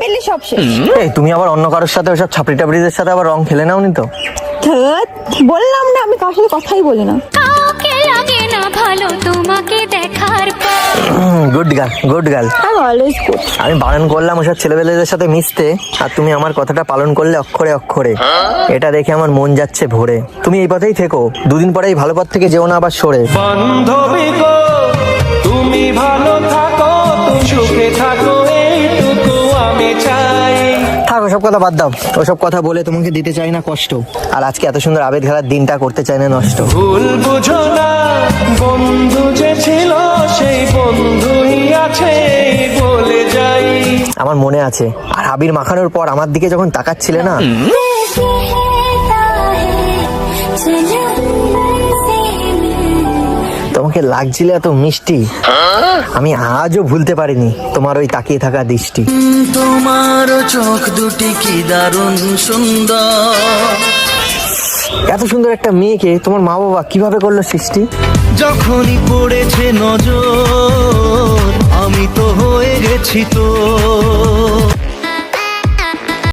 পেলে সব শেষ। এই তুমি আবার অন্য কারোর সাথে ওসব ছাপড়ি টাপড়িদের সাথে আবার রং খেলে নাওনি তো? ধ্যাৎ, বললাম না আমি কার সাথে কথাই বলি না। কাউকে লাগে না ভালো তোমাকে দেখার পর। Good girl, good girl. আমি অলওয়েজ গুড। আমি বারণ করলাম ওসব ছেলেবেলেদের সাথে মিশতে, আর তুমি আমার কথাটা পালন করলে অক্ষরে অক্ষরে। এটা দেখে আমার মন যাচ্ছে ভরে। তুমি এই পথেই থেকো, দুদিন পরেই ভালো পথ থেকে যেও না আবার সরে। বান্ধবী গো, তুমি ভালো থাকো, তুমি সুখে থাকো, এইটুকু আমি চাই। থাক ওসব কথা বাদ দাও, ওসব কথা বলে তোমাকে দিতে চাই না কষ্ট, আর আজকে এত সুন্দর আবেদ খেলার দিনটা করতে চাই না নষ্ট। ভুল বুঝো না, বন্ধু যে ছিল সেই বন্ধুই আছে, বলে যাই। আমার মনে আছে, আর আবির মাখানোর পর আমার দিকে যখন তাকাচ্ছিলে না, তোমাকে লাগছিল এত মিষ্টি, আমি আজও ভুলতে পারিনি তোমার ওই তাকিয়ে থাকা দৃষ্টি। তোমার চোখ দুটি কি দারুণ সুন্দর। এত সুন্দর একটা মেয়েকে তোমার মা বাবা কিভাবে করলো সৃষ্টি? যখনই পড়েছে নজর আমি তো হয়ে গেছি তো।